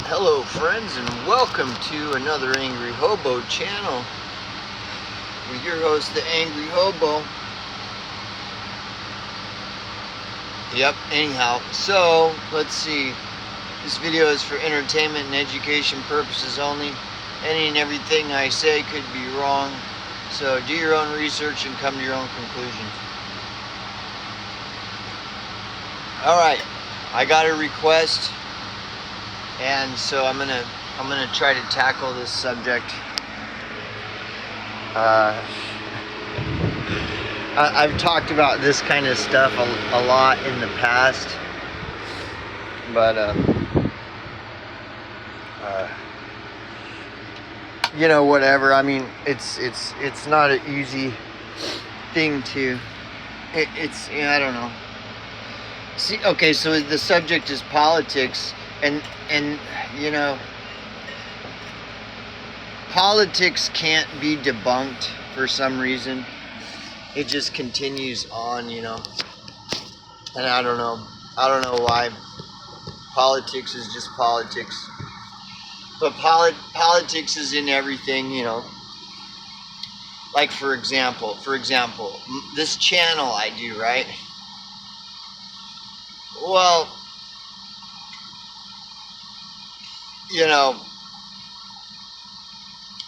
Hello friends, and welcome to another Angry Hobo channel with your host, the Angry Hobo. Yep, anyhow, so let's see. This video is for entertainment and education purposes only. Any and everything I say could be wrong, so do your own research and come to your own conclusions. Alright, I got a request, and so I'm gonna try to tackle this subject. I've talked about this kind of stuff a lot in the past, but you know, whatever. I mean, it's not an easy thing to. It's I don't know. See, okay, so the subject is politics, and you know, politics can't be debunked for some reason. It just continues on, you know, and I don't know why. Politics is just politics, but politics is in everything, you know. Like for example, this channel I do, right? Well, you know,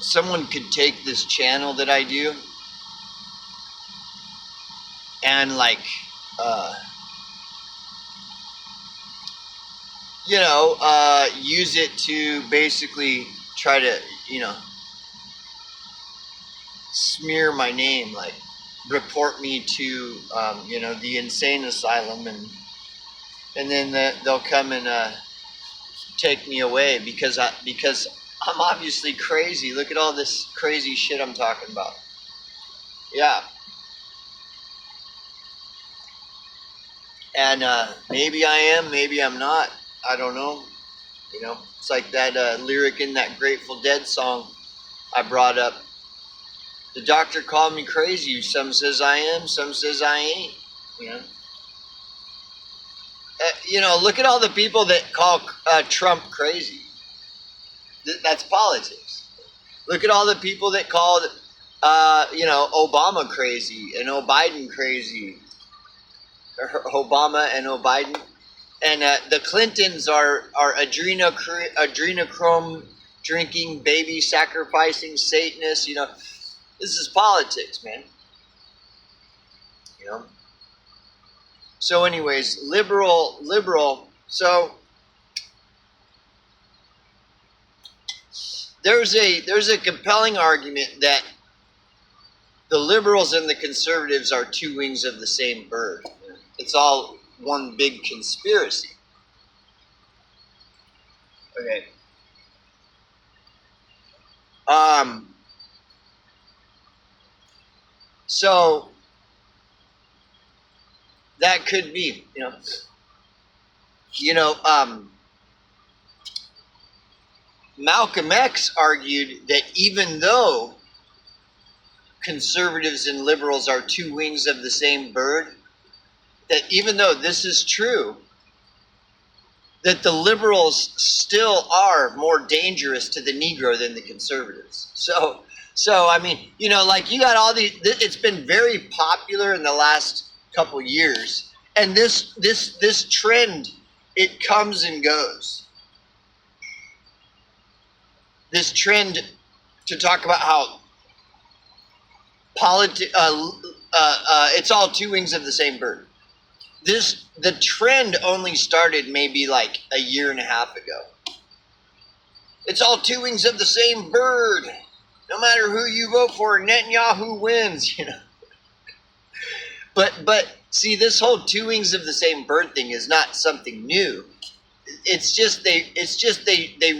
someone could take this channel that I do and like, you know, use it to basically try to, you know, smear my name, like report me to, you know, the insane asylum, and then they'll come and take me away because I'm obviously crazy. Look at all this crazy shit I'm talking about. Yeah. And maybe I am, maybe I'm not. I don't know. You know, it's like that lyric in that Grateful Dead song I brought up. The doctor called me crazy. Some says I am, some says I ain't. You know. You know, look at all the people that call Trump crazy. That's politics. Look at all the people that called, you know, Obama crazy and Biden crazy. Obama and Biden. And the Clintons are adrenochrome drinking, baby sacrificing Satanists. You know, this is politics, man. You know. So anyways, liberal. So there's a compelling argument that the liberals and the conservatives are two wings of the same bird. It's all one big conspiracy. Okay. So that could be, Malcolm X argued that even though conservatives and liberals are two wings of the same bird, that even though this is true, that the liberals still are more dangerous to the Negro than the conservatives. So I mean, you know, like you got all these. It's been very popular in the last couple years, and this trend, it comes and goes. This trend to talk about how it's all two wings of the same bird. The trend only started maybe like a year and a half ago. It's all two wings of the same bird. No matter who you vote for, Netanyahu wins, you know. But see, this whole two wings of the same bird thing is not something new. It's just they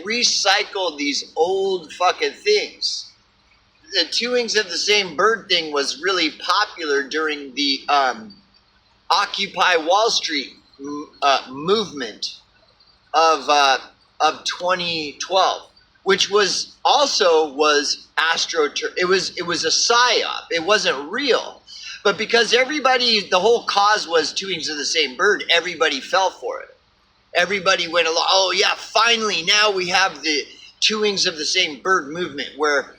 recycle these old fucking things. The two wings of the same bird thing was really popular during the Occupy Wall Street movement of 2012, which was it was a psyop. It wasn't real, but because the whole cause was two wings of the same bird, everybody fell for it. everybody went along. Oh yeah, finally now we have the two wings of the same bird movement, where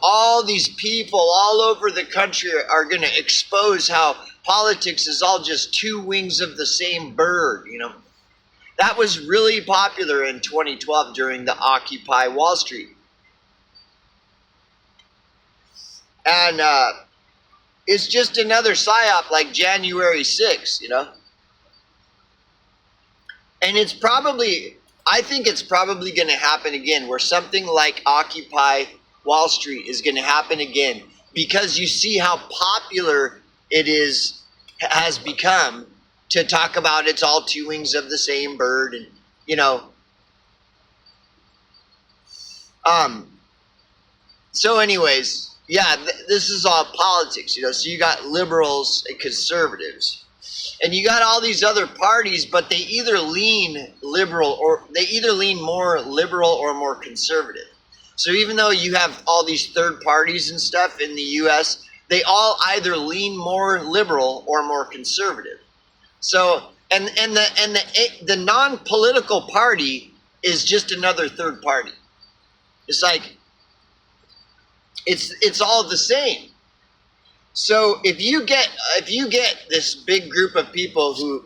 all these people all over the country are going to expose how politics is all just two wings of the same bird. That was really popular in 2012 during the Occupy Wall Street. And it's just another psyop like January 6th, And I think it's probably going to happen again, where something like Occupy Wall Street is going to happen again, because you see how popular it has become to talk about it's all two wings of the same bird, and so anyways, yeah, this is all politics, so you got liberals and conservatives, and you got all these other parties, but they either lean liberal or they either lean more liberal or more conservative. So even though you have all these third parties and stuff in the US, they all either lean more liberal or more conservative. So and the non-political party is just another third party. It's like it's all the same. So if you get this big group of people who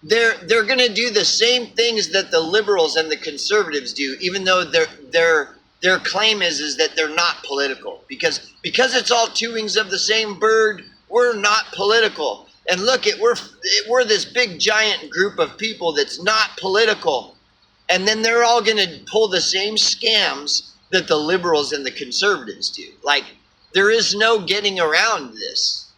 they're going to do the same things that the liberals and the conservatives do, even though their claim is that they're not political, because it's all two wings of the same bird. We're not political, and look, we're this big giant group of people that's not political, and then they're all going to pull the same scams that the liberals and the conservatives do. Like, there is no getting around this,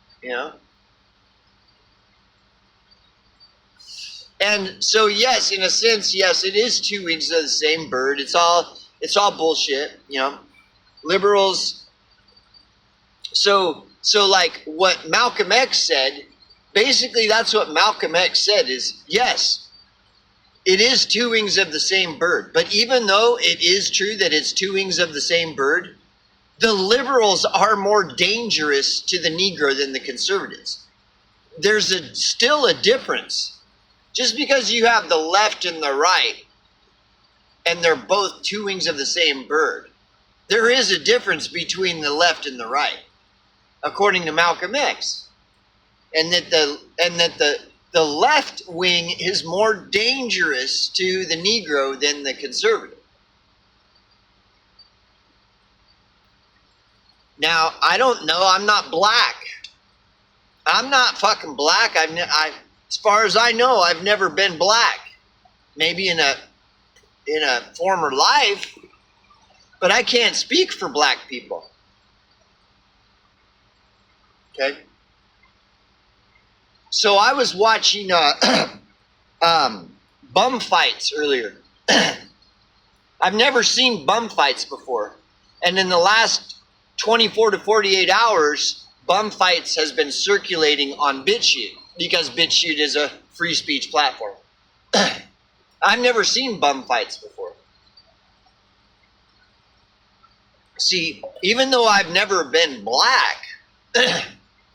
And so, yes, in a sense, yes, it is two wings of the same bird. It's all bullshit, Liberals. So like what Malcolm X said, basically that's what Malcolm X said is, yes, it is two wings of the same bird. But even though it is true that it's two wings of the same bird, the liberals are more dangerous to the Negro than the conservatives. There's still a difference. Just because you have the left and the right, and they're both two wings of the same bird, there is a difference between the left and the right, according to Malcolm X, and that the left wing is more dangerous to the Negro than the conservative. Now, I don't know. I'm not black. I'm not fucking black. As far as I know, I've never been black. Maybe in a former life, but I can't speak for black people. Okay? So I was watching bum fights earlier. I've never seen bum fights before. And in the last 24 to 48 hours, bum fights has been circulating on BitChute, because BitChute is a free speech platform. I've never seen bum fights before. See, even though I've never been black,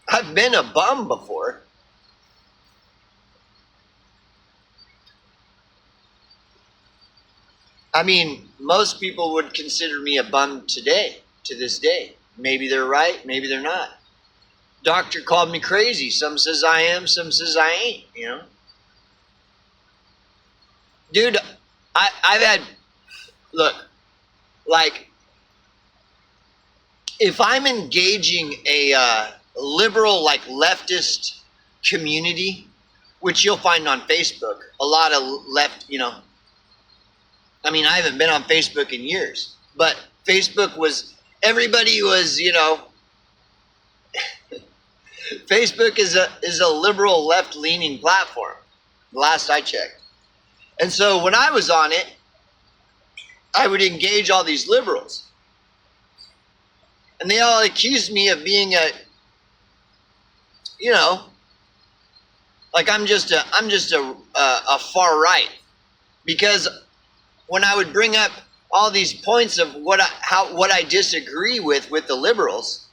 I've been a bum before. I mean, most people would consider me a bum today, to this day. Maybe they're right, maybe they're not. Doctor called me crazy. Some says I am, some says I ain't, Dude, I've had, look, like, if I'm engaging a liberal, like, leftist community, which you'll find on Facebook, a lot of left, I mean, I haven't been on Facebook in years, but Facebook everybody was, Facebook is a liberal left-leaning platform, last I checked. And so when I was on it, I would engage all these liberals. And they all accused me of being like I'm just a far right. Because when I would bring up all these points of what I disagree with the liberals,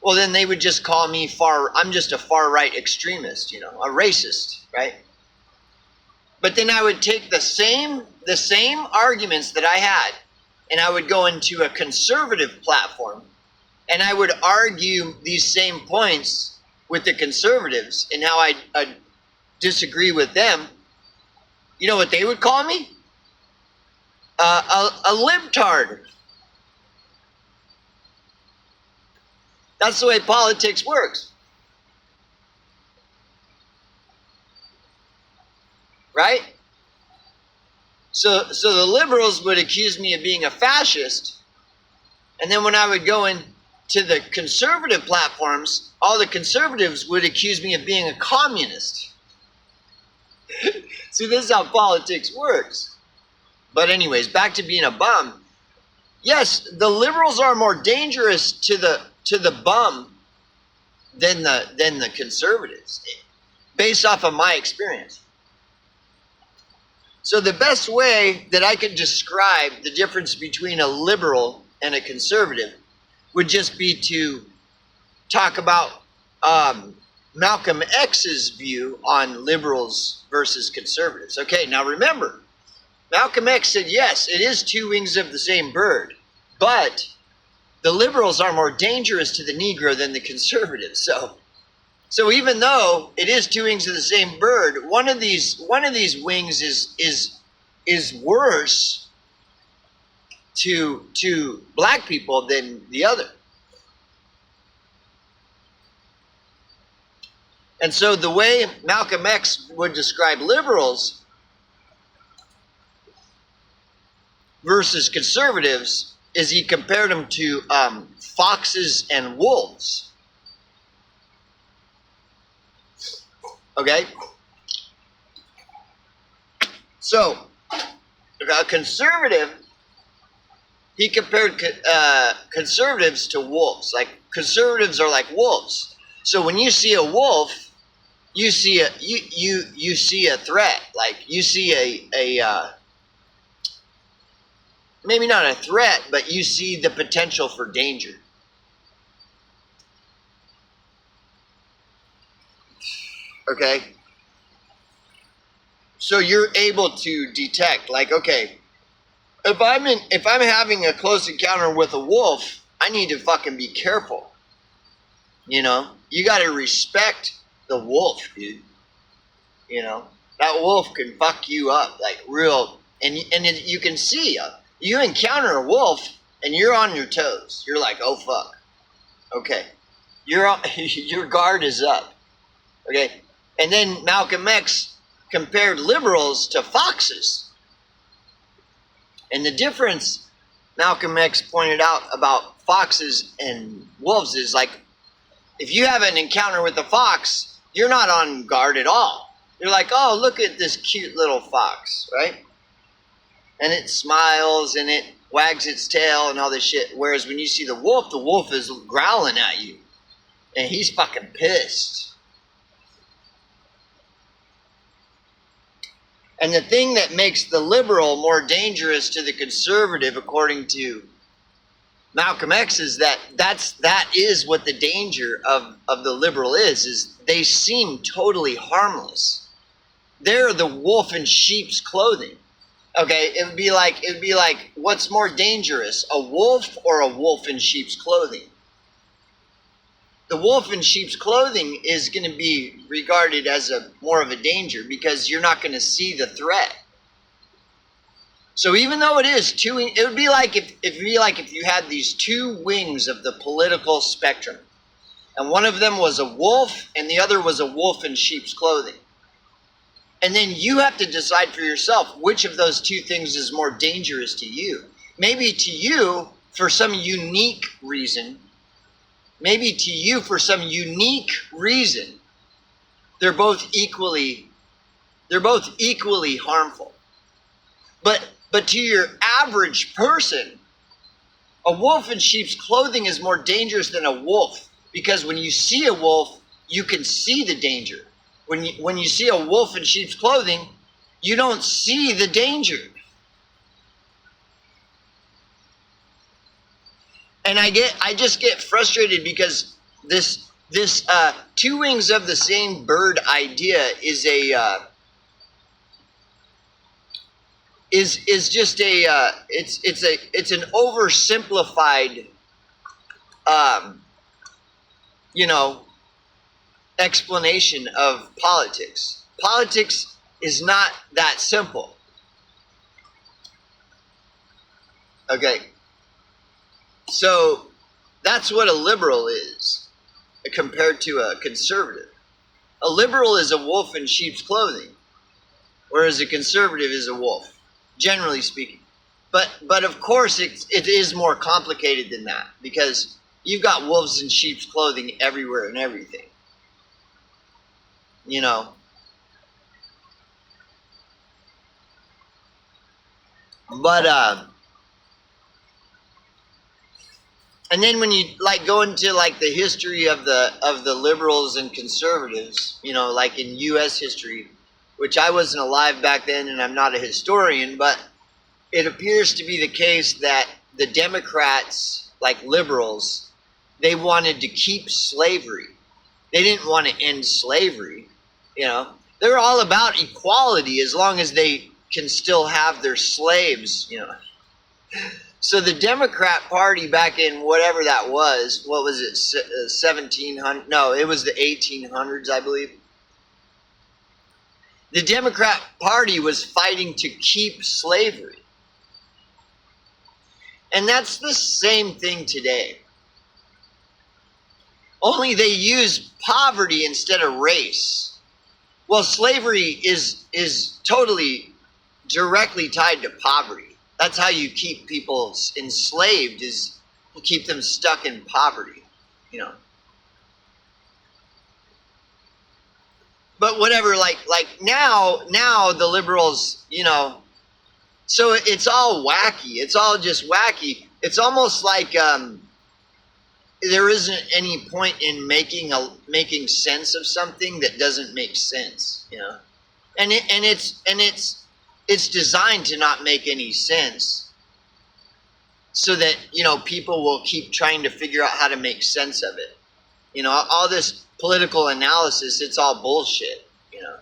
well, then they would just call me I'm just a far right extremist, a racist, right? But then I would take the same arguments that I had, and I would go into a conservative platform, and I would argue these same points with the conservatives and how I disagree with them. You know what they would call me? A libtard. That's the way politics works. Right? So the liberals would accuse me of being a fascist, and then when I would go into the conservative platforms, all the conservatives would accuse me of being a communist. See, this is how politics works. But anyways, back to being a bum. Yes, the liberals are more dangerous to the bum than the conservatives, based off of my experience. So the best way that I could describe the difference between a liberal and a conservative would just be to talk about Malcolm X's view on liberals versus conservatives. Okay, now remember, Malcolm X said, yes, it is two wings of the same bird, but the liberals are more dangerous to the Negro than the conservatives. So even though it is two wings of the same bird, one of these wings is worse to black people than the other. And so the way Malcolm X would describe liberals versus conservatives is he compared them to foxes and wolves. Okay? So, a conservative, he compared conservatives to wolves. Like, conservatives are like wolves. So when you see a wolf, you see a threat. Like, you see a maybe not a threat, but you see the potential for danger. Okay? So you're able to detect, like, okay, if I'm having a close encounter with a wolf, I need to fucking be careful. You know? You gotta respect the wolf, dude. You know? That wolf can fuck you up, like, real, and you can see, you encounter a wolf, and you're on your toes. You're like, oh fuck. Okay. Your guard is up. Okay? And then Malcolm X compared liberals to foxes. And the difference Malcolm X pointed out about foxes and wolves is, like, if you have an encounter with a fox, you're not on guard at all. You're like, oh, look at this cute little fox, right? And it smiles and it wags its tail and all this shit. Whereas when you see the wolf is growling at you. And he's fucking pissed. And the thing that makes the liberal more dangerous to the conservative, according to Malcolm X, is that is what the danger of the liberal is they seem totally harmless. They're the wolf in sheep's clothing. Okay, it would be like what's more dangerous, a wolf or a wolf in sheep's clothing? The wolf in sheep's clothing is going to be regarded as more of a danger because you're not going to see the threat. So even though it would be like if you had these two wings of the political spectrum, and one of them was a wolf and the other was a wolf in sheep's clothing. And then you have to decide for yourself which of those two things is more dangerous to you. Maybe to you, for some unique reason, they're both equally harmful. But to your average person, a wolf in sheep's clothing is more dangerous than a wolf, because when you see a wolf, you can see the danger. When you see a wolf in sheep's clothing, you don't see the danger. And I just get frustrated because this two wings of the same bird idea is is just it's an oversimplified you know, explanation of politics. Politics is not that simple. Okay, so that's what a liberal is compared to a conservative. A liberal is a wolf in sheep's clothing, whereas a conservative is a wolf, generally speaking. But of course it is more complicated than that, because you've got wolves in sheep's clothing everywhere and everything. You know. But and then when you like go into like the history of the liberals and conservatives, you know, like in US history, which I wasn't alive back then and I'm not a historian, but it appears to be the case that the Democrats, like liberals, they wanted to keep slavery. They didn't want to end slavery, you know. They're all about equality as long as they can still have their slaves, you know. So the Democrat Party back in whatever that was, what was it, 1700? No, it was the 1800s, I believe. The Democrat Party was fighting to keep slavery. And that's the same thing today. Only they use poverty instead of race. Well, slavery is totally directly tied to poverty. That's how you keep people enslaved, is you keep them stuck in poverty, you know. But whatever, like now the liberals, you know, so it's all wacky. It's all just wacky. It's almost like there isn't any point in making sense of something that doesn't make sense, you know. And it's designed to not make any sense, so that, you know, people will keep trying to figure out how to make sense of it. You know, all this political analysis, it's all bullshit, you know.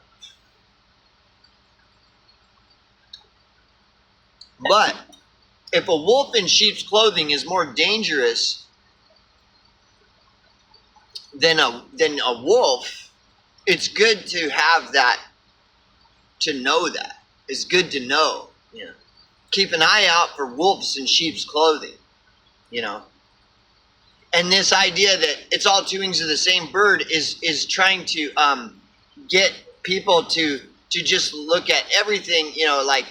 But if a wolf in sheep's clothing is more dangerous than a wolf, it's good to have that, to know that. It's good to know, you know. Keep an eye out for wolves in sheep's clothing, you know. And this idea that it's all two wings of the same bird is trying to get people to just look at everything, you know, like,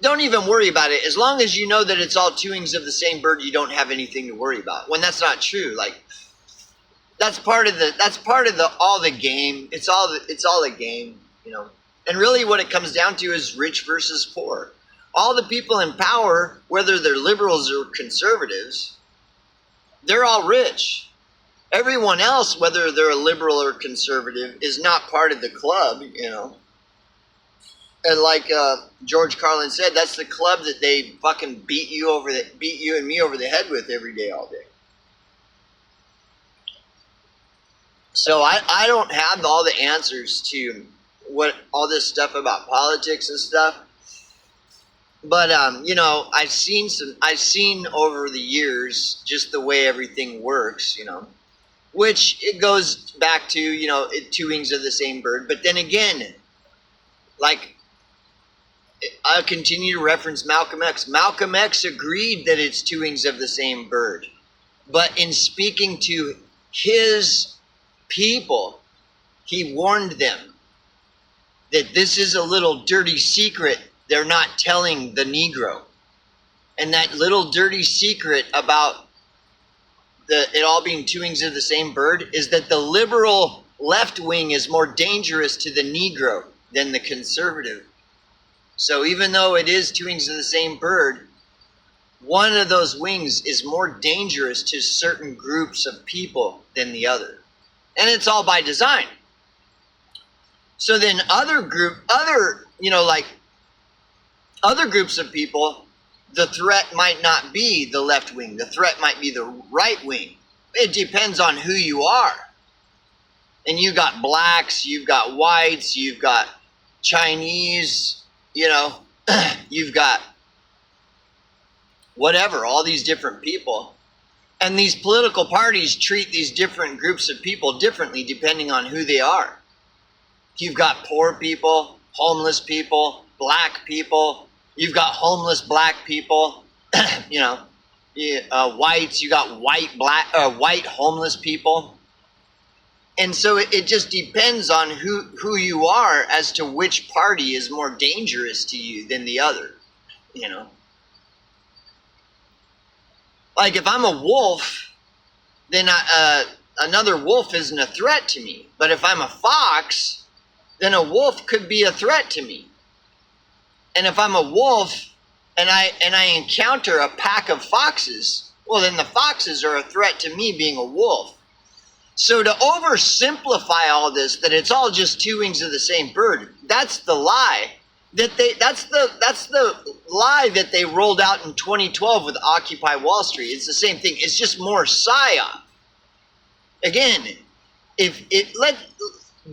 don't even worry about it. As long as you know that it's all two wings of the same bird, you don't have anything to worry about. When that's not true. Like, that's part of all the game. It's all a game, you know. And really what it comes down to is rich versus poor. All the people in power, whether they're liberals or conservatives, they're all rich. Everyone else, whether they're a liberal or conservative, is not part of the club, you know. And like George Carlin said, that's the club that they fucking beat you and me over the head with every day, all day. So I don't have all the answers to what all this stuff about politics and stuff, but you know, I've seen over the years just the way everything works, you know, which it goes back to, you know, two wings of the same bird. But then again, like, I'll continue to reference Malcolm X. Malcolm X agreed that it's two wings of the same bird, but in speaking to his people, he warned them that this is a little dirty secret they're not telling the Negro. And that little dirty secret about it all being two wings of the same bird is that the liberal left wing is more dangerous to the Negro than the conservative. So even though it is two wings of the same bird, one of those wings is more dangerous to certain groups of people than the other. And it's all by design. So then other groups of people, the threat might not be the left wing. The threat might be the right wing. It depends on who you are. And you got blacks, you've got whites, you've got Chinese, you know, you've got whatever, all these different people. And these political parties treat these different groups of people differently depending on who they are. You've got poor people, homeless people, black people. You've got homeless black people, whites. You got white homeless people. And so it just depends on who you are as to which party is more dangerous to you than the other, Like if I'm a wolf, then another wolf isn't a threat to me. But if I'm a fox, then a wolf could be a threat to me. And if I'm a wolf and I encounter a pack of foxes, well, then the foxes are a threat to me being a wolf. So to oversimplify all this, that it's all just two wings of the same bird, that's the lie. That's the lie that they rolled out in 2012 with Occupy Wall Street. It's the same thing. It's just more psyop. Again,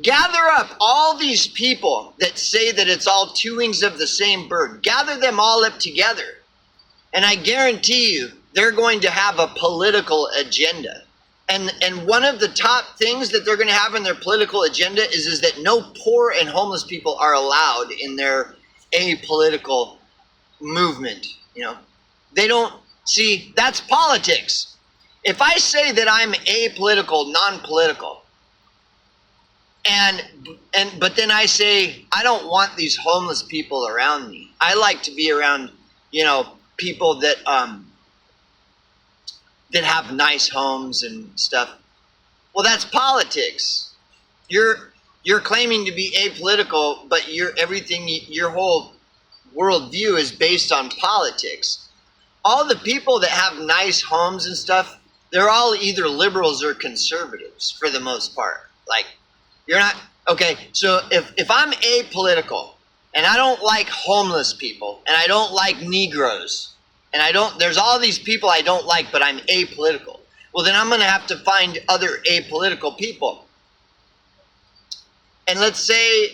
gather up all these people that say that it's all two wings of the same bird. Gather them all up together, and I guarantee you they're going to have a political agenda. And one of the top things that they're going to have in their political agenda is that no poor and homeless people are allowed in their apolitical movement. They don't see, that's politics. If I say that I'm apolitical, non-political, but then I say I don't want these homeless people around me. I like to be around, people that have nice homes and stuff. Well, that's politics. You're claiming to be apolitical, but your whole worldview is based on politics. All the people that have nice homes and stuff, they're all either liberals or conservatives for the most part. Like, you're not, okay, so if I'm apolitical and I don't like homeless people and I don't like Negroes, and there's all these people I don't like, but I'm apolitical. Well, then I'm going to have to find other apolitical people. And let's say,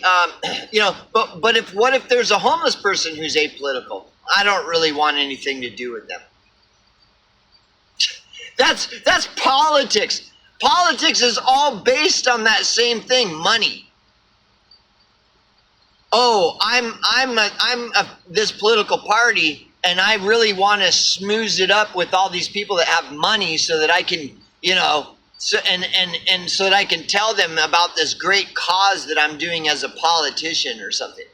but what if there's a homeless person who's apolitical? I don't really want anything to do with them. That's politics. Politics is all based on that same thing, money. Oh, I'm this political party, and I really want to smooze it up with all these people that have money so that I can, so that I can tell them about this great cause that I'm doing as a politician or something.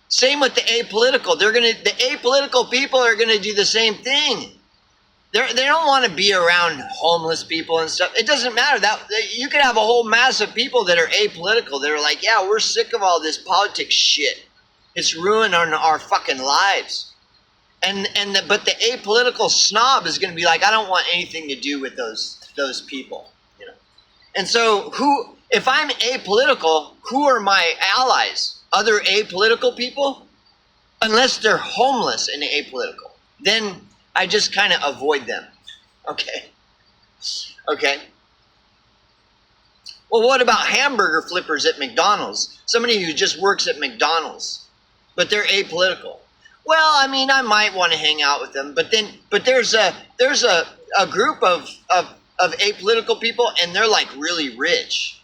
Same with the apolitical. The apolitical people are gonna do the same thing. They don't want to be around homeless people and stuff. It doesn't matter. You could have a whole mass of people that are apolitical. They're like, yeah, we're sick of all this politics shit. It's ruining our fucking lives. But the apolitical snob is going to be like, I don't want anything to do with those people, And so if I'm apolitical, who are my allies? Other apolitical people? Unless they're homeless and apolitical, then I just kind of avoid them. Okay. Well, what about hamburger flippers at McDonald's? Somebody who just works at McDonald's, but they're apolitical. Well, I mean, I might want to hang out with them, but there's a group of apolitical people, and they're like really rich.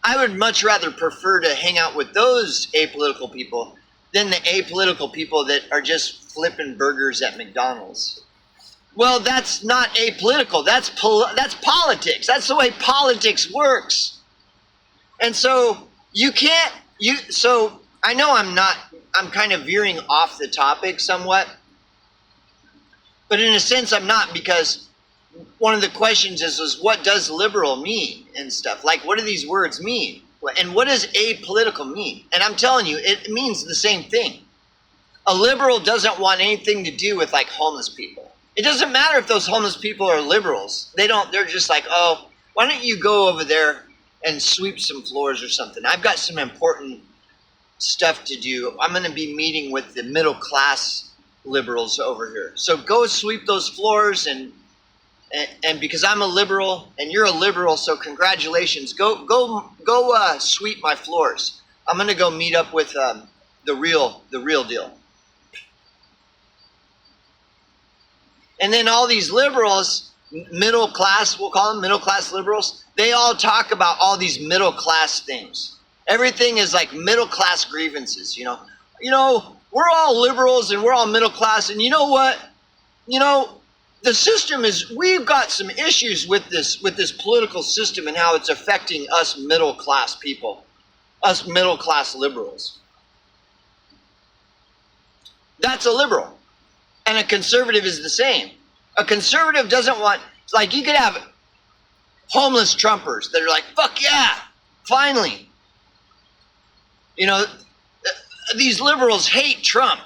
I would much rather prefer to hang out with those apolitical people than the apolitical people that are just flipping burgers at McDonald's. Well, that's not apolitical. That's politics. That's the way politics works. And so so I know I'm kind of veering off the topic somewhat, but in a sense I'm not, because one of the questions is what does liberal mean and stuff? Like, what do these words mean? And what does apolitical mean? And I'm telling you, it means the same thing. A liberal doesn't want anything to do with like homeless people. It doesn't matter if those homeless people are liberals. They're just like, oh, why don't you go over there and sweep some floors or something? I've got some important stuff to do. I'm going to be meeting with the middle class liberals over here. So go sweep those floors, and because I'm a liberal and you're a liberal, so congratulations. Go sweep my floors. I'm going to go meet up with the real deal. And then all these liberals, middle class, we'll call them middle class liberals, they all talk about all these middle class things. Everything is like middle class grievances, you know. We're all liberals and we're all middle class, and you know what? The system is, we've got some issues with this political system and how it's affecting us middle class people, us middle class liberals. That's a liberal. And a conservative is the same. A conservative doesn't want, like, you could have homeless Trumpers that are like, fuck yeah, finally. These liberals hate Trump.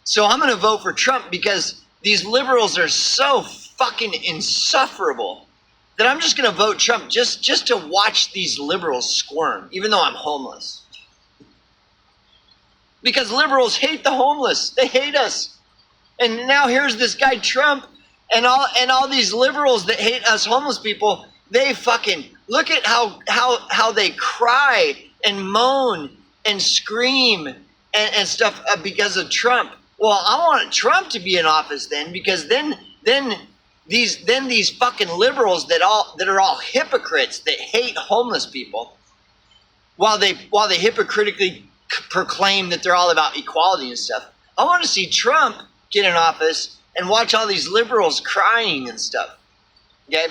So I'm going to vote for Trump because these liberals are so fucking insufferable that I'm just going to vote Trump just to watch these liberals squirm, even though I'm homeless. Because liberals hate the homeless. They hate us. And now here's this guy Trump and all these liberals that hate us homeless people. They fucking look at how they cry and moan and scream and stuff because of Trump. Well, I want Trump to be in office then, because then these fucking liberals that are all hypocrites that hate homeless people, while they hypocritically proclaim that they're all about equality and stuff. I want to see Trump get in office and watch all these liberals crying and stuff. Okay?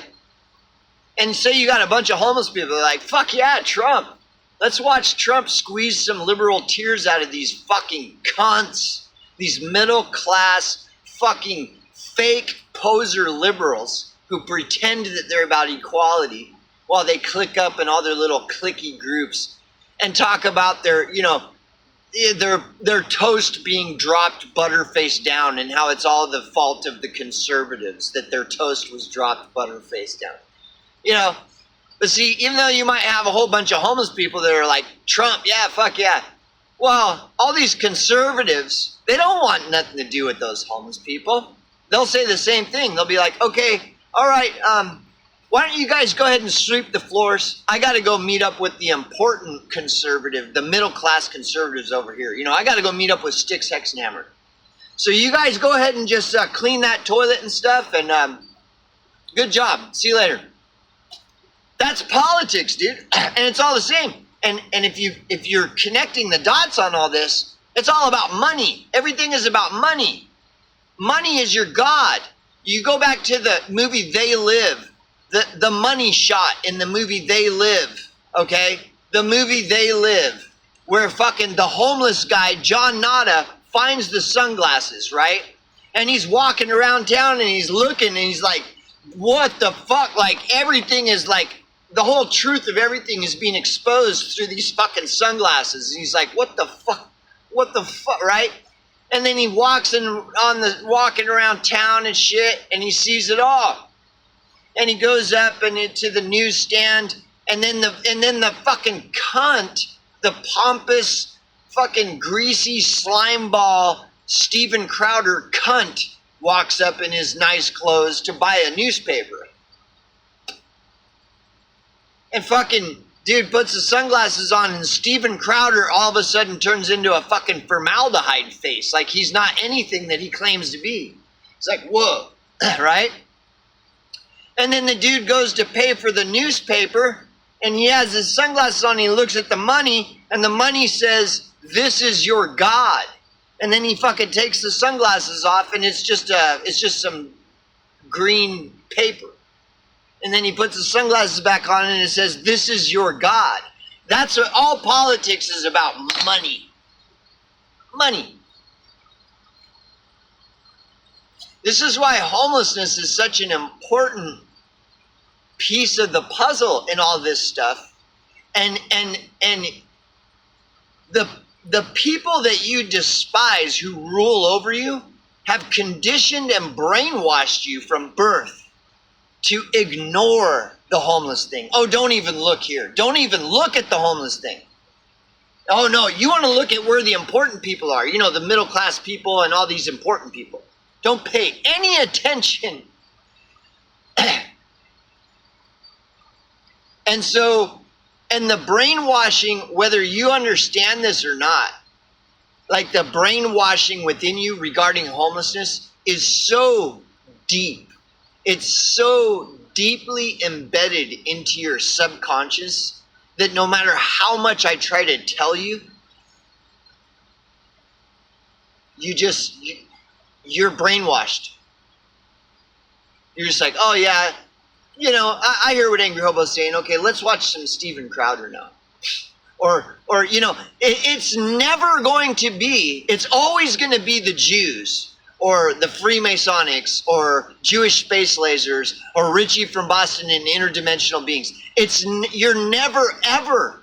And say you got a bunch of homeless people like, fuck yeah, Trump. Let's watch Trump squeeze some liberal tears out of these fucking cunts. These middle class fucking fake poser liberals who pretend that they're about equality while they click up in all their little cliquey groups and talk about their toast being dropped butterface down and how it's all the fault of the conservatives that their toast was dropped butterface down. But see, even though you might have a whole bunch of homeless people that are like, Trump, yeah, fuck yeah. Well, all these conservatives, they don't want nothing to do with those homeless people. They'll say the same thing. They'll be like, okay, all right, why don't you guys go ahead and sweep the floors? I got to go meet up with the important conservative, the middle class conservatives over here. I got to go meet up with Sticks Hexenhammer. So you guys go ahead and just clean that toilet and stuff, and good job. See you later. That's politics, dude, and it's all the same. And if you're connecting the dots on all this, it's all about money. Everything is about money. Money is your god. You go back to the movie They Live, the money shot in the movie They Live, okay? The movie They Live, where fucking the homeless guy, John Nada, finds the sunglasses, right? And he's walking around town and he's looking and he's like, what the fuck? Like, everything is like, the whole truth of everything is being exposed through these fucking sunglasses. And he's like, what the fuck? What the fuck, right? And then he walking around town and shit, and he sees it all. And he goes up to the newsstand, and then the fucking cunt, the pompous, fucking greasy slime ball Steven Crowder cunt walks up in his nice clothes to buy a newspaper. And fucking dude puts the sunglasses on, and Steven Crowder all of a sudden turns into a fucking formaldehyde face. Like he's not anything that he claims to be. It's like, whoa, right? And then the dude goes to pay for the newspaper, and he has his sunglasses on, and he looks at the money, and the money says, this is your God. And then he fucking takes the sunglasses off, and it's just some green paper. And then he puts the sunglasses back on and it says, this is your God. That's what all politics is about. Money. Money. This is why homelessness is such an important piece of the puzzle in all this stuff. And the people that you despise who rule over you have conditioned and brainwashed you from birth to ignore the homeless thing. Oh, don't even look here. Don't even look at the homeless thing. Oh, no, you want to look at where the important people are. The middle class people and all these important people. Don't pay any attention. And the brainwashing, whether you understand this or not, Like the brainwashing within you regarding homelessness is so deep. It's so deeply embedded into your subconscious that no matter how much I try to tell you, you're brainwashed. You're just like, oh yeah, I hear what Angry Hobo's saying. Okay, let's watch some Steven Crowder now. Or it's never going to be, it's always going to be the Jews or the Freemasonics or Jewish space lasers or Richie from Boston and interdimensional beings. You're never ever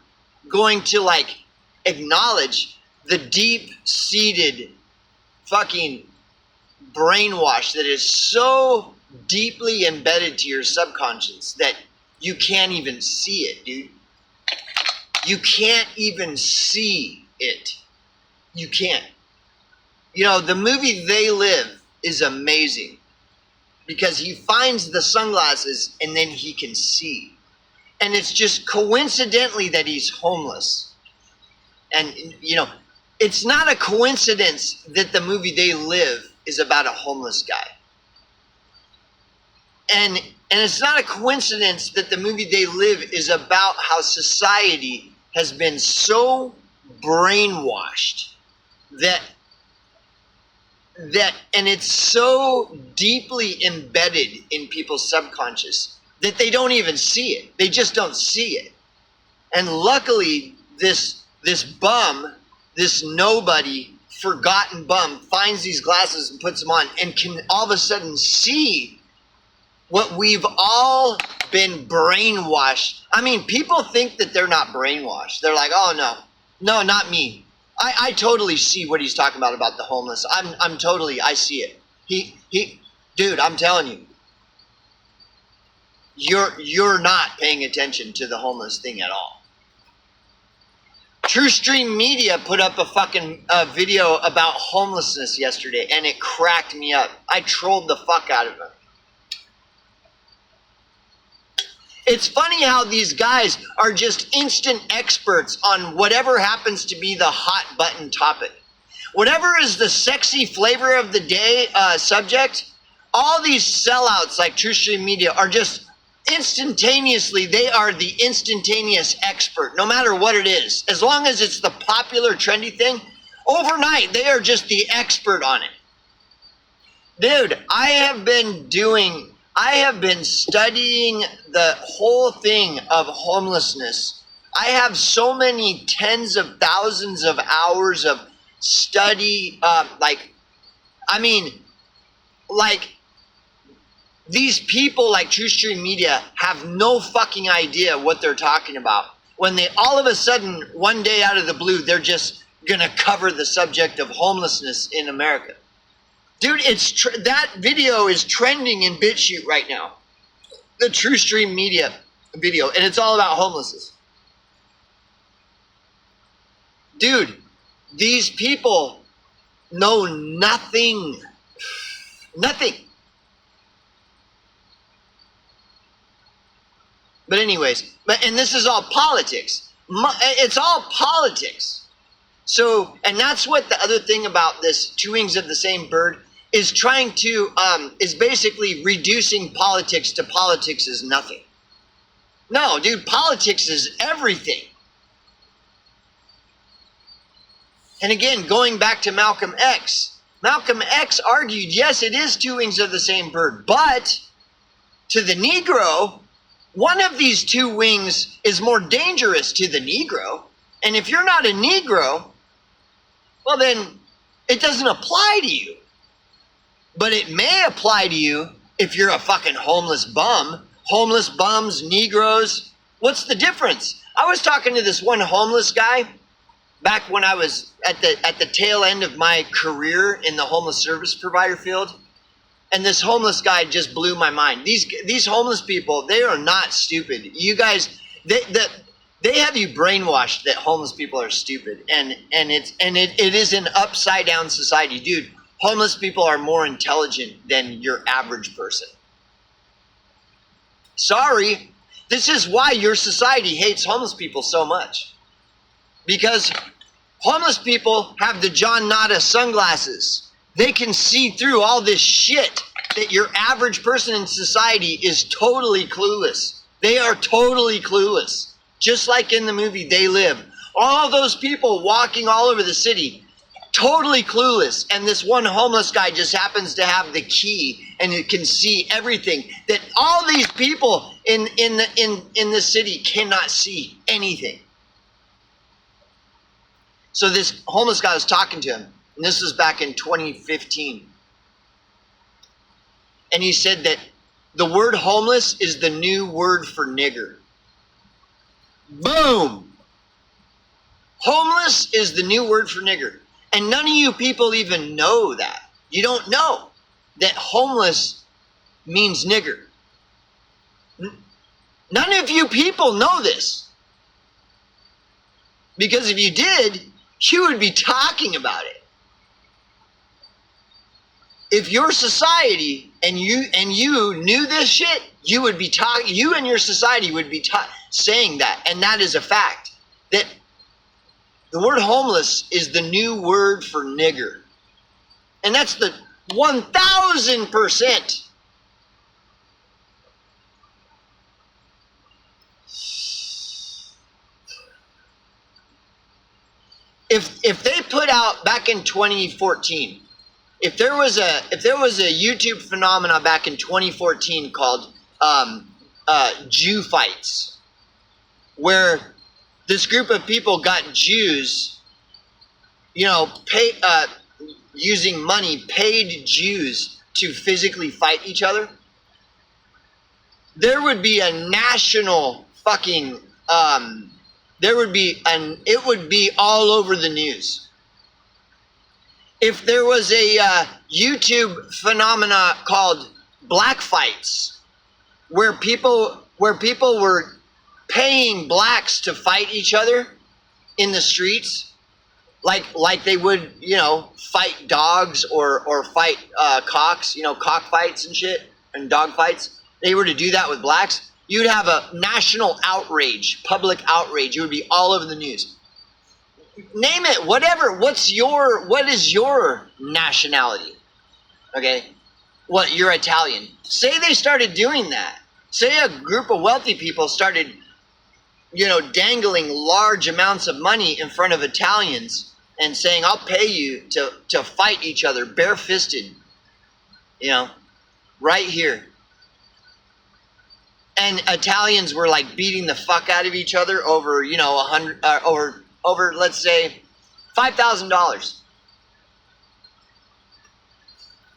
going to like acknowledge the deep-seated fucking brainwash that is so deeply embedded to your subconscious that you can't even see it, dude. You can't even see it. You can't. The movie They Live is amazing because he finds the sunglasses and then he can see. And it's just coincidentally that he's homeless. And, it's not a coincidence that the movie They Live is about a homeless guy. And it's not a coincidence that the movie They Live is about how society has been so brainwashed that and it's so deeply embedded in people's subconscious that they don't even see it. They just don't see it. And luckily, this bum, this nobody, forgotten bum, finds these glasses and puts them on and can all of a sudden see what we've all been brainwashed. I mean, people think that they're not brainwashed. They're like, oh no, not me. I totally see what he's talking about the homeless. I see it. Dude, I'm telling you, you're not paying attention to the homeless thing at all. TrueStream Media put up a fucking video about homelessness yesterday, and it cracked me up. I trolled the fuck out of it. It's funny how these guys are just instant experts on whatever happens to be the hot button topic. Whatever is the sexy flavor of the day subject, all these sellouts like TrueStream Media are just instantaneously, they are the instantaneous expert, no matter what it is. As long as it's the popular trendy thing, overnight they are just the expert on it. Dude, I have been studying the whole thing of homelessness. I have so many tens of thousands of hours of study. These people like TrueStream Media have no fucking idea what they're talking about. When they all of a sudden, one day out of the blue, they're just gonna cover the subject of homelessness in America. Dude, that video is trending in BitChute right now. The TrueStream Media video, and it's all about homelessness. Dude, these people know nothing. Nothing. But anyways, and this is all politics. It's all politics. So, and that's what the other thing about this Two Wings of the Same Bird is trying to, is basically reducing politics to politics is nothing. No, dude, politics is everything. And again, going back to Malcolm X argued, yes, it is two wings of the same bird, but to the Negro, one of these two wings is more dangerous to the Negro. And if you're not a Negro, well then it doesn't apply to you. But it may apply to you if you're a fucking homeless bum. Homeless bums, Negroes, what's the difference? I was talking to this one homeless guy back when I was at the tail end of my career in the homeless service provider field. And this homeless guy just blew my mind. These homeless people, they are not stupid. You guys, they have you brainwashed that homeless people are stupid. And it is an upside down society. Dude, homeless people are more intelligent than your average person. Sorry, this is why your society hates homeless people so much. Because Homeless people have the John Nada sunglasses. They can see through all this shit that your average person in society is totally clueless. They are totally clueless. Just like in the movie They Live. All those people walking all over the city, totally clueless. And this one homeless guy just happens to have the key and it can see everything that all these people in the city cannot see anything. So this homeless guy was talking to him, and this was back in 2015. And he said that the word homeless is the new word for nigger. Boom! Homeless is the new word for nigger. And none of you people even know that. You don't know that homeless means nigger. None of you people know this. Because if you did, you would be talking about it. If your society and you knew this shit, you would be talking. You and your society would be saying that, and that is a fact. That the word homeless is the new word for nigger, and that's the 1,000%. If they put out back in 2014. If there was a YouTube phenomena back in 2014 called Jew fights, where this group of people got Jews, using money, paid Jews to physically fight each other, there would be a national fucking it would be all over the news. If there was a YouTube phenomena called black fights, where people were paying blacks to fight each other in the streets, like they would, fight dogs or fight cocks, cockfights and shit and dog fights. They were to do that with blacks. You'd have a national outrage, public outrage. It would be all over the news. Name it, whatever. What is your nationality? Okay. What, you're Italian. Say they started doing that. Say a group of wealthy people started, dangling large amounts of money in front of Italians and saying, I'll pay you to fight each other barefisted, right here. And Italians were like beating the fuck out of each other over, over, let's say, $5,000.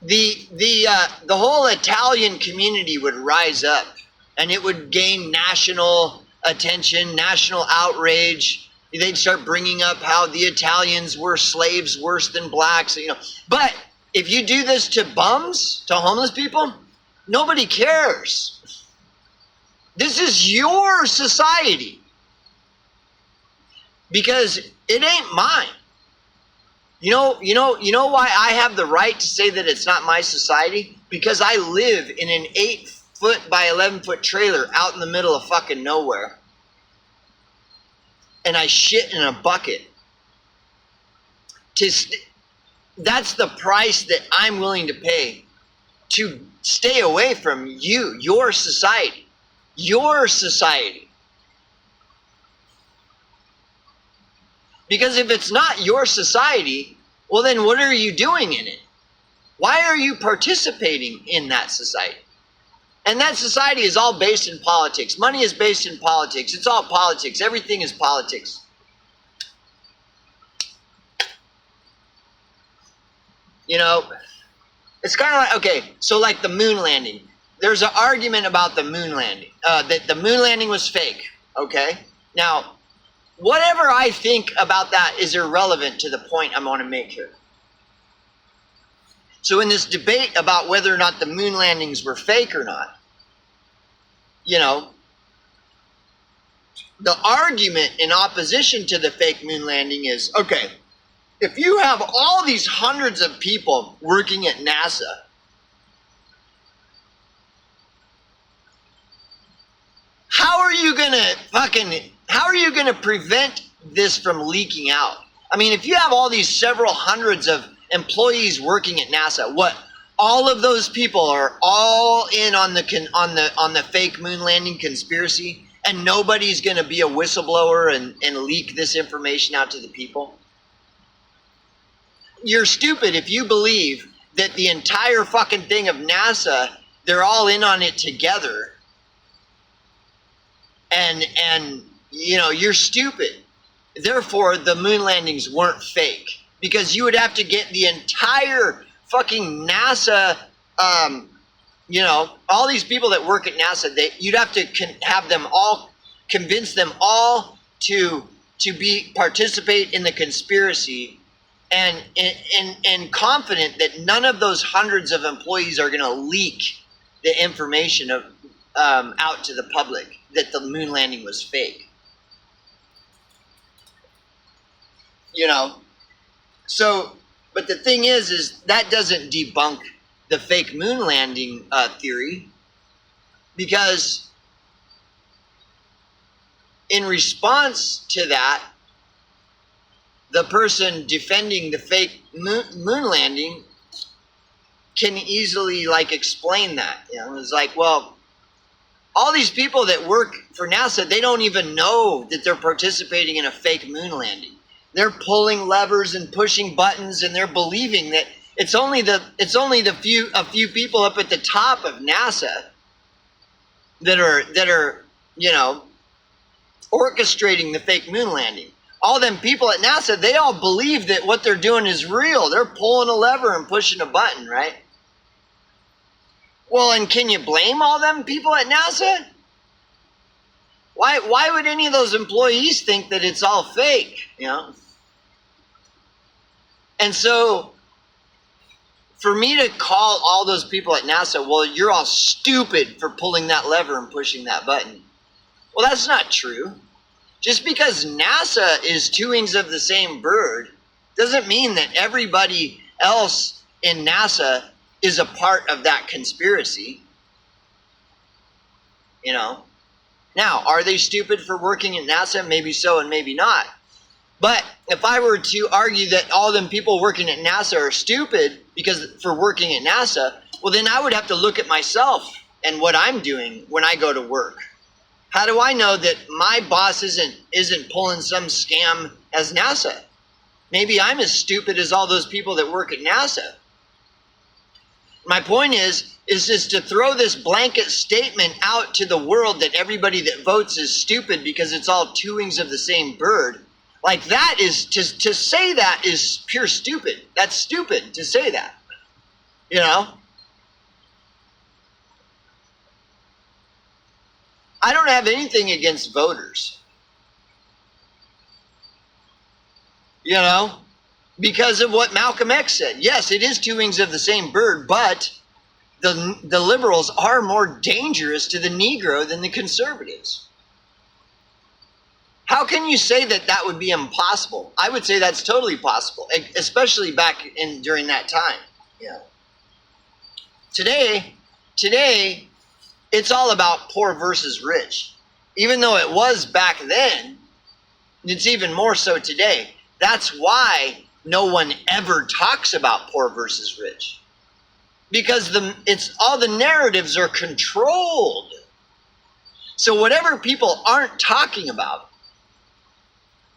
The whole Italian community would rise up, and it would gain national attention, national outrage. They'd start bringing up how the Italians were slaves worse than blacks, But if you do this to bums, to homeless people, nobody cares. This is your society. Because it ain't mine. You know why I have the right to say that it's not my society? Because I live in an 8-foot by 11-foot trailer out in the middle of fucking nowhere. And I shit in a bucket. That's the price that I'm willing to pay to stay away from you, your society. Your society. Because if it's not your society, well then what are you doing in it? Why are you participating in that society? And that society is all based in politics. Money is based in politics. It's all politics. Everything is politics. It's kind of like, okay, so like the moon landing. There's an argument about the moon landing, that the moon landing was fake, okay? Now, whatever I think about that is irrelevant to the point I'm going to make here. So in this debate about whether or not the moon landings were fake or not, the argument in opposition to the fake moon landing is, okay, if you have all these hundreds of people working at NASA, how are you gonna prevent this from leaking out? I mean, if you have all these several hundreds of employees working at NASA, what all of those people are all in on the fake moon landing conspiracy, and nobody's going to be a whistleblower and leak this information out to the people? You're stupid if you believe that the entire fucking thing of NASA, they're all in on it together. And you know, you're stupid. Therefore, the moon landings weren't fake, because you would have to get the entire fucking NASA, you know, all these people that work at NASA, you'd have to have them all, convince them all to participate in the conspiracy, and confident that none of those hundreds of employees are going to leak the information of out to the public that the moon landing was fake. You know, so, but the thing is that doesn't debunk the fake moon landing theory, because in response to that, the person defending the fake moon landing can easily like explain that. You know, it's like, well, all these people that work for NASA, they don't even know that they're participating in a fake moon landing. They're pulling levers and pushing buttons, and they're believing that it's only a few people up at the top of NASA that are you know, orchestrating the fake moon landing. All them people at NASA, they all believe that what they're doing is real. They're pulling a lever and pushing a button, right? Well, and can you blame all them people at NASA? Why would any of those employees think that it's all fake, you know? And so, for me to call all those people at NASA, well, you're all stupid for pulling that lever and pushing that button. Well, that's not true. Just because NASA is two wings of the same bird doesn't mean that everybody else in NASA is a part of that conspiracy. You know? Now, are they stupid for working at NASA? Maybe so and maybe not. But if I were to argue that all them people working at NASA are stupid because for working at NASA, well, then I would have to look at myself and what I'm doing when I go to work. How do I know that my boss isn't pulling some scam as NASA? Maybe I'm as stupid as all those people that work at NASA. My point is just to throw this blanket statement out to the world that everybody that votes is stupid because it's all two wings of the same bird. Like, that is, to say that is pure stupid. That's stupid to say that, you know? I don't have anything against voters, you know, because of what Malcolm X said. Yes, it is two wings of the same bird, but the liberals are more dangerous to the Negro than the conservatives. How can you say that that would be impossible? I would say that's totally possible, especially back during that time. Yeah. Today, it's all about poor versus rich. Even though it was back then, it's even more so today. That's why no one ever talks about poor versus rich. Because all the narratives are controlled. So whatever people aren't talking about,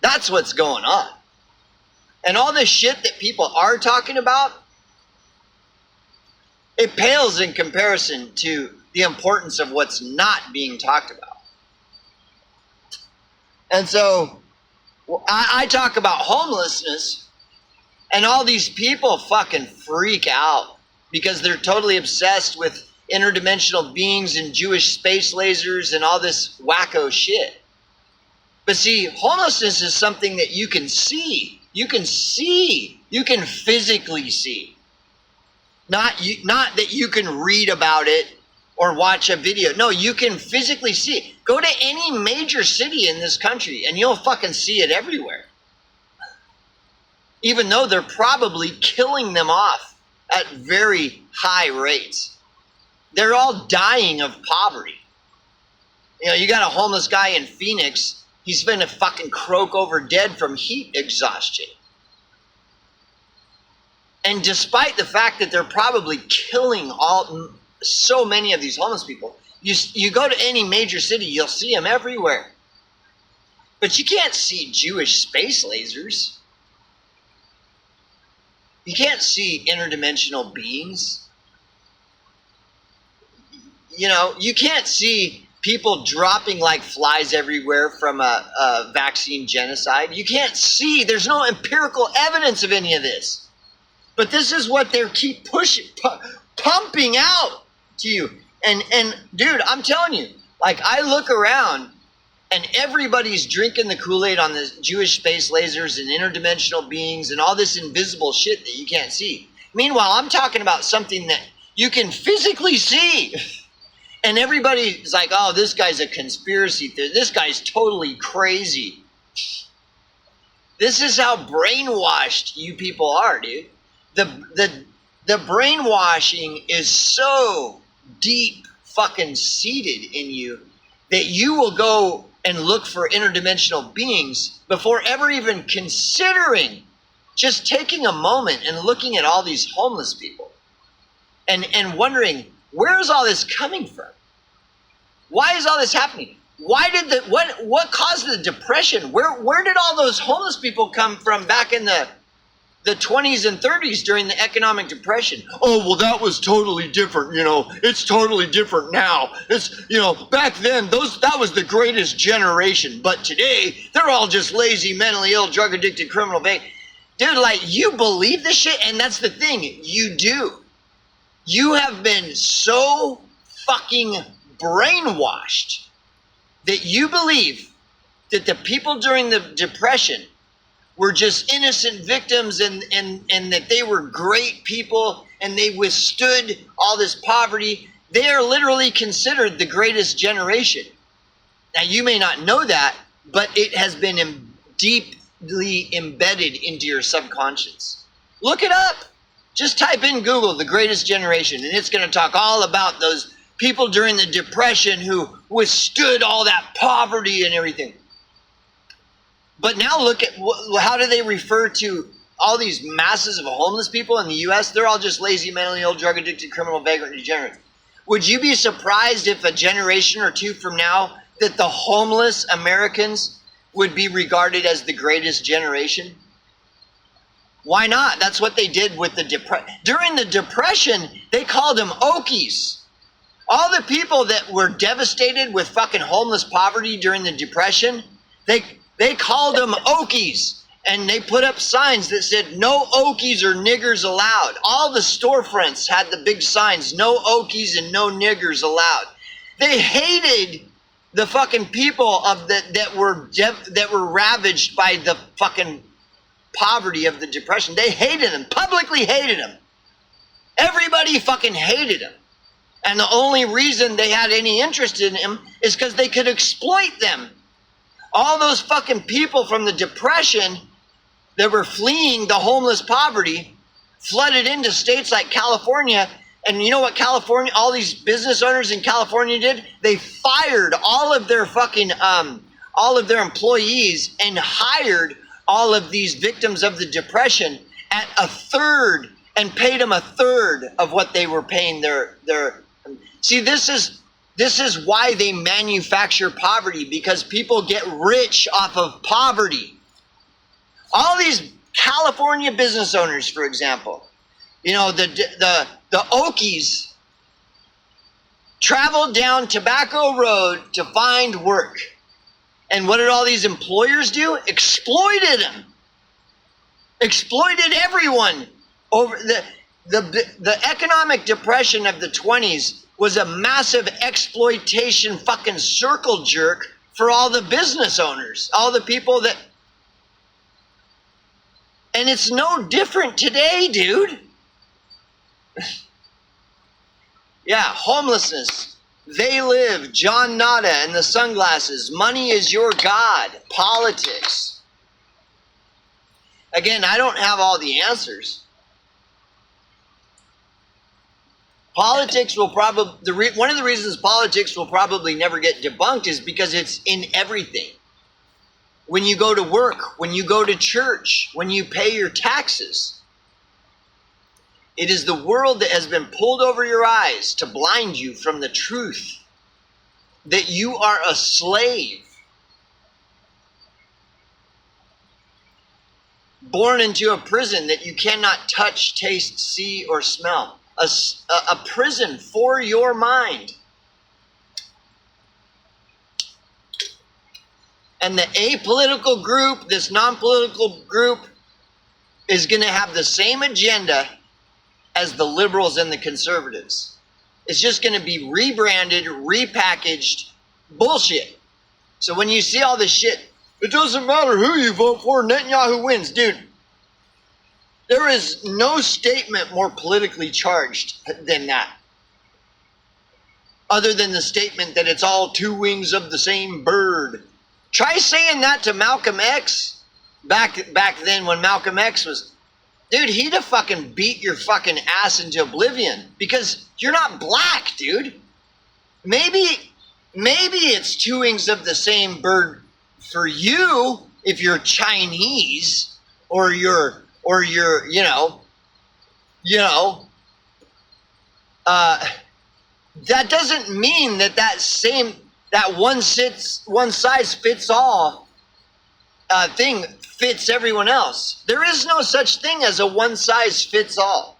that's what's going on. And all this shit that people are talking about, it pales in comparison to the importance of what's not being talked about. And so, I talk about homelessness, and all these people fucking freak out because they're totally obsessed with interdimensional beings and Jewish space lasers and all this wacko shit. But see, homelessness is something that you can see. You can see. You can physically see. Not that you can read about it or watch a video. No, you can physically see it. Go to any major city in this country and you'll fucking see it everywhere. Even though they're probably killing them off at very high rates. They're all dying of poverty. You know, you got a homeless guy in Phoenix. He's been a fucking croak over dead from heat exhaustion. And despite the fact that they're probably killing so many of these homeless people, you go to any major city, you'll see them everywhere. But you can't see Jewish space lasers. You can't see interdimensional beings. You know, you can't see people dropping like flies everywhere from a vaccine genocide. You can't see, there's no empirical evidence of any of this. But this is what they keep pumping out to you. And dude, I'm telling you, like, I look around and everybody's drinking the Kool-Aid on the Jewish space lasers and interdimensional beings and all this invisible shit that you can't see. Meanwhile, I'm talking about something that you can physically see. And everybody's like, oh, this guy's a conspiracy theorist. This guy's totally crazy. This is how brainwashed you people are, dude. The brainwashing is so deep fucking seated in you that you will go and look for interdimensional beings before ever even considering just taking a moment and looking at all these homeless people and wondering, where is all this coming from? Why is all this happening? Why did what caused the depression? Where did all those homeless people come from back in the 20s and 30s during the economic depression? Oh, well, that was totally different. You know, it's totally different now. It's, you know, back then, that was the greatest generation. But today, they're all just lazy, mentally ill, drug addicted, criminal. Dude, like, you believe this shit? And that's the thing. You do. You have been so fucking brainwashed that you believe that the people during the depression were just innocent victims and that they were great people and they withstood all this poverty. They are literally considered the greatest generation. Now, you may not know that, but it has been deeply embedded into your subconscious. Look it up. Just type in Google, the greatest generation, and it's going to talk all about those people during the depression who withstood all that poverty and everything. But now look at how do they refer to all these masses of homeless people in the U.S.? They're all just lazy, mentally ill, drug addicted, criminal, vagrant, degenerates. Would you be surprised if a generation or two from now that the homeless Americans would be regarded as the greatest generation? Why not? That's what they did with the depression. During the depression, they called them Okies. All the people that were devastated with fucking homeless poverty during the depression, they called them Okies, and they put up signs that said, no Okies or niggers allowed. All the storefronts had the big signs, no Okies and no niggers allowed. They hated the fucking people that were ravaged by the fucking poverty of the depression. They hated them, publicly hated them. Everybody fucking hated them. And the only reason they had any interest in them is because they could exploit them. All those fucking people from the depression that were fleeing the homeless poverty flooded into states like California. And you know what California, all these business owners in California did? They fired all of their fucking, all of their employees and hired all of these victims of the depression at a third and paid them a third of what they were paying their. See, this is why they manufacture poverty, because people get rich off of poverty. All these California business owners, for example, you know, the Okies traveled down Tobacco Road to find work. And what did all these employers do? Exploited them. Exploited everyone. Over the economic depression of the 20s was a massive exploitation fucking circle jerk for all the business owners, all the people that. And it's no different today, dude. Yeah, homelessness. They live, John Nada and the sunglasses. Money is your God. Politics. Again, I don't have all the answers. Politics will probably, one of the reasons politics will probably never get debunked is because it's in everything. When you go to work, when you go to church, when you pay your taxes. It is the world that has been pulled over your eyes to blind you from the truth that you are a slave, born into a prison that you cannot touch, taste, see, or smell. A prison for your mind. And the apolitical group, this non-political group, is going to have the same agenda as the liberals and the conservatives. It's just going to be rebranded, repackaged bullshit. So when you see all this shit, it doesn't matter who you vote for, Netanyahu wins. Dude, there is no statement more politically charged than that. Other than the statement that it's all two wings of the same bird. Try saying that to Malcolm X back then when Malcolm X was... Dude, he'd have fucking beat your fucking ass into oblivion because you're not black, dude. Maybe it's two wings of the same bird for you if you're Chinese or you're that doesn't mean that one size fits all thing fits everyone else. There is no such thing as a one size fits all.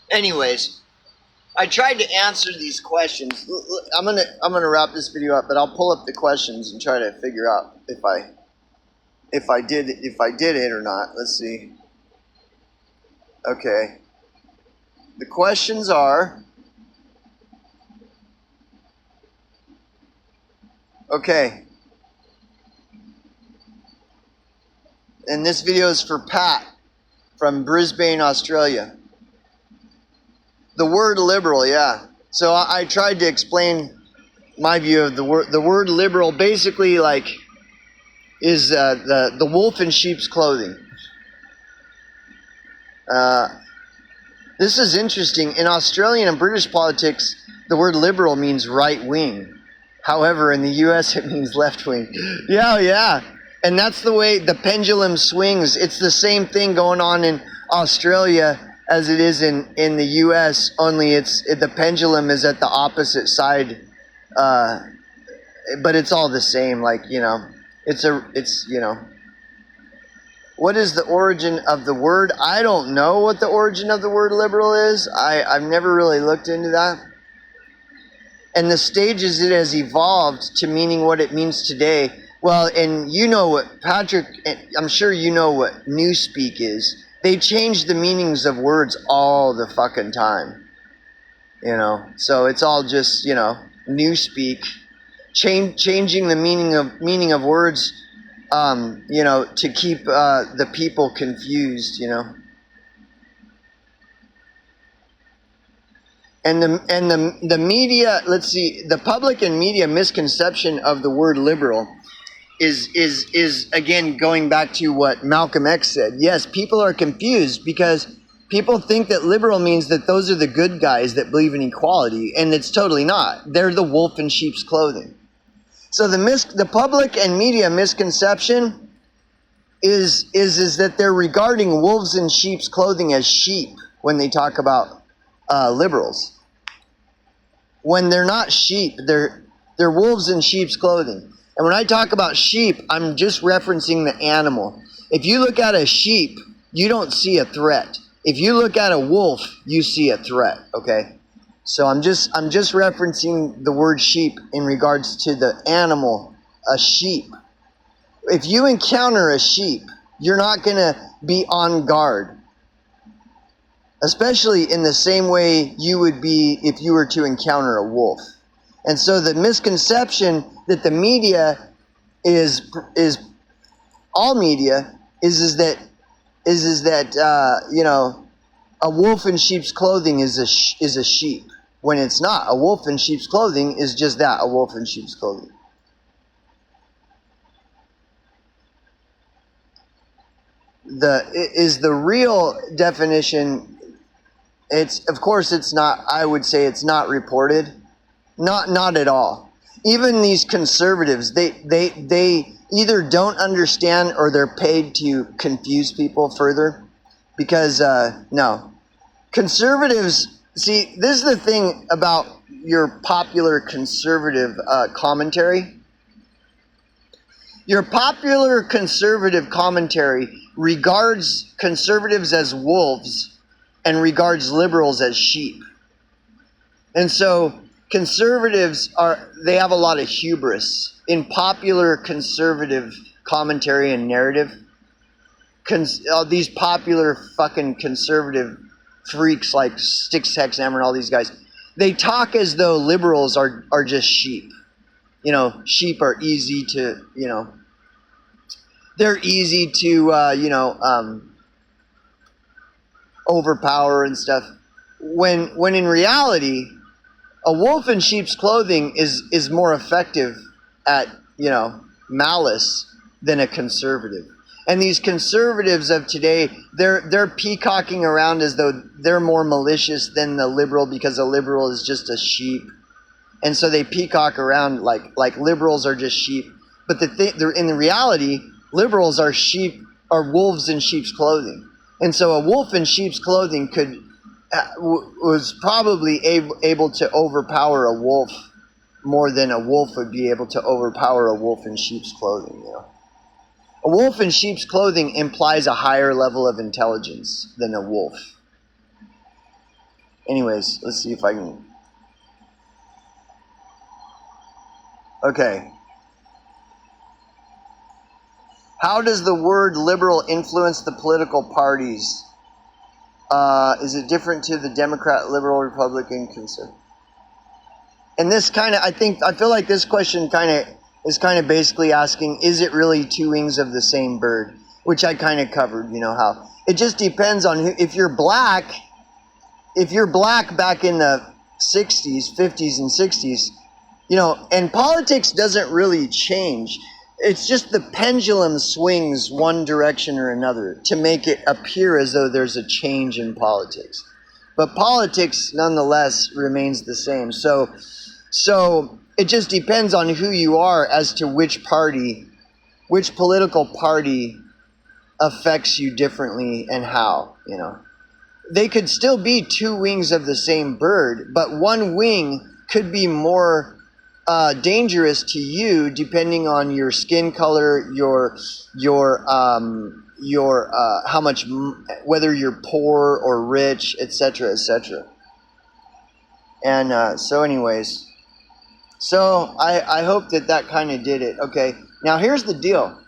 Anyways, I tried to answer these questions. I'm gonna wrap this video up, but I'll pull up the questions and try to figure out if I did it or not. Let's see. Okay. The questions are, okay, and this video is for Pat from Brisbane, Australia. The word liberal, yeah. So I tried to explain my view of the word. The word liberal basically is the wolf in sheep's clothing. This is interesting. In Australian and British politics, the word liberal means right wing. However, in the U.S., it means left wing. Yeah. And that's the way the pendulum swings. It's the same thing going on in Australia as it is in the U.S., only the pendulum is at the opposite side. But it's all the same. What is the origin of the word? I don't know what the origin of the word liberal is. I've never really looked into that. And the stages it has evolved to meaning what it means today. Well, and you know what, Patrick, I'm sure you know what newspeak is. They change the meanings of words all the fucking time. So it's all just, newspeak. Changing the meaning of words, to keep the people confused, And the media, let's see, the public and media misconception of the word liberal is again going back to what Malcolm X said. Yes, people are confused because people think that liberal means that those are the good guys that believe in equality, and it's totally not. They're the wolf in sheep's clothing. So the public and media misconception is that they're regarding wolves in sheep's clothing as sheep when they talk about liberals. When they're not sheep, they're wolves in sheep's clothing. And when I talk about sheep, I'm just referencing the animal. If you look at a sheep, you don't see a threat. If you look at a wolf, you see a threat, okay? So I'm just referencing the word sheep in regards to the animal, a sheep. If you encounter a sheep, you're not going to be on guard. Especially in the same way you would be if you were to encounter a wolf. And so the misconception that the media is all media is that a wolf in sheep's clothing is a sheep, when it's not. A wolf in sheep's clothing is just that, a wolf in sheep's clothing. The real definition. Of course it's not. I would say it's not reported. Not at all. Even these conservatives, they either don't understand or they're paid to confuse people further. Because, no. Conservatives, see, this is the thing about your popular conservative commentary. Your popular conservative commentary regards conservatives as wolves and regards liberals as sheep. And so conservatives they have a lot of hubris in popular conservative commentary and narrative. These popular fucking conservative freaks like Styx Hexhammer and all these guys, they talk as though liberals are just sheep. You know, sheep are easy to, you know, they're easy to, overpower and stuff. When in reality, a wolf in sheep's clothing is more effective at, you know, malice than a conservative. And these conservatives of today, they're peacocking around as though they're more malicious than the liberal because a liberal is just a sheep. And so they peacock around like liberals are just sheep. But in the reality, liberals are wolves in sheep's clothing. And so a wolf in sheep's clothing was probably able to overpower a wolf more than a wolf would be able to overpower a wolf in sheep's clothing, you know. A wolf in sheep's clothing implies a higher level of intelligence than a wolf. Anyways, let's see if I can... Okay. How does the word liberal influence the political parties? Is it different to the Democrat, liberal, Republican, conservative? And this kind of, I feel like this question is basically asking, is it really two wings of the same bird? Which I kind of covered, you know how. It just depends on if you're black back in the 60s, 50s, and 60s, you know, and politics doesn't really change. It's just the pendulum swings one direction or another to make it appear as though there's a change in politics. But politics, nonetheless, remains the same. So it just depends on who you are as to which political party affects you differently and how, you know. They could still be two wings of the same bird, but one wing could be more dangerous to you depending on your skin color, your how much, whether you're poor or rich, etc., etc. And so anyways, so I hope that kind of did it. Okay, now here's the deal.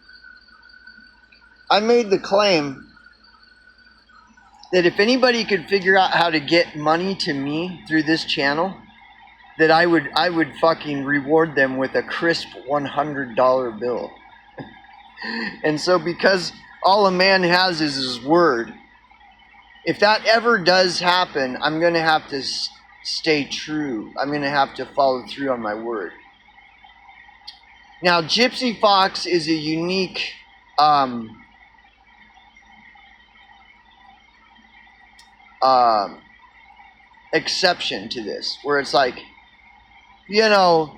I made the claim that if anybody could figure out how to get money to me through this channel, that I would fucking reward them with a crisp $100 bill. And so because all a man has is his word, if that ever does happen, I'm going to have to stay true. I'm going to have to follow through on my word. Now, Gypsy Fox is a unique exception to this, where it's like, you know,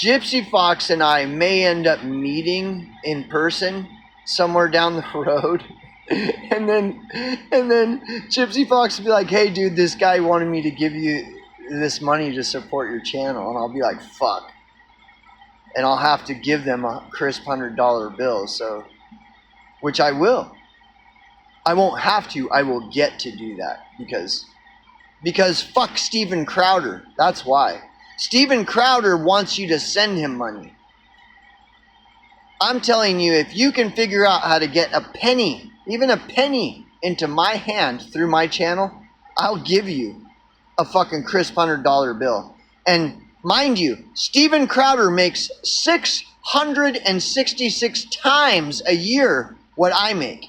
Gypsy Fox and I may end up meeting in person somewhere down the road. and then Gypsy Fox will be like, hey dude, this guy wanted me to give you this money to support your channel. And I'll be like, fuck. And I'll have to give them a crisp $100 bill. So, which I will. I won't have to, I will get to do that. Because fuck Steven Crowder. That's why. Steven Crowder wants you to send him money. I'm telling you, if you can figure out how to get a penny, even a penny, into my hand through my channel, I'll give you a fucking crisp $100 bill. And mind you, Steven Crowder makes 666 times a year what I make.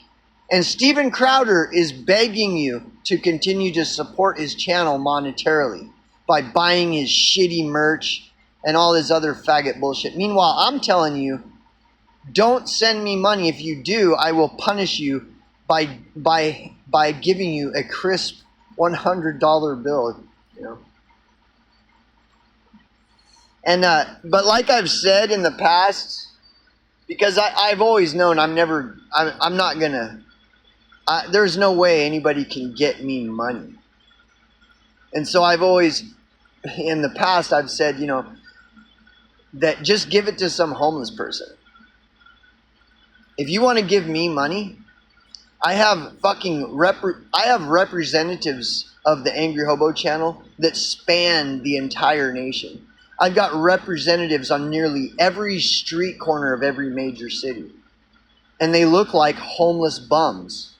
And Steven Crowder is begging you to continue to support his channel monetarily by buying his shitty merch and all this other faggot bullshit. Meanwhile, I'm telling you, don't send me money. If you do, I will punish you by giving you a crisp $100 bill, you know. And but like I've said in the past, Because I've always known I'm not gonna. There's no way anybody can get me money. And so I've always, in the past, I've said, you know, that just give it to some homeless person. If you want to give me money, I have representatives of the Angry Hobo channel that span the entire nation. I've got representatives on nearly every street corner of every major city. And they look like homeless bums.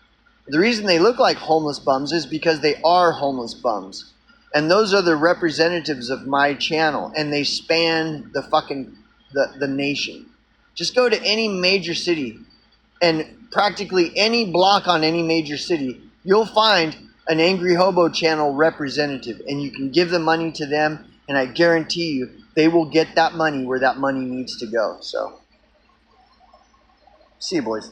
The reason they look like homeless bums is because they are homeless bums. And those are the representatives of my channel. And they span the nation. Just go to any major city and practically any block on any major city, you'll find an Angry Hobo channel representative. And you can give the money to them. And I guarantee you, they will get that money where that money needs to go. So, see you boys.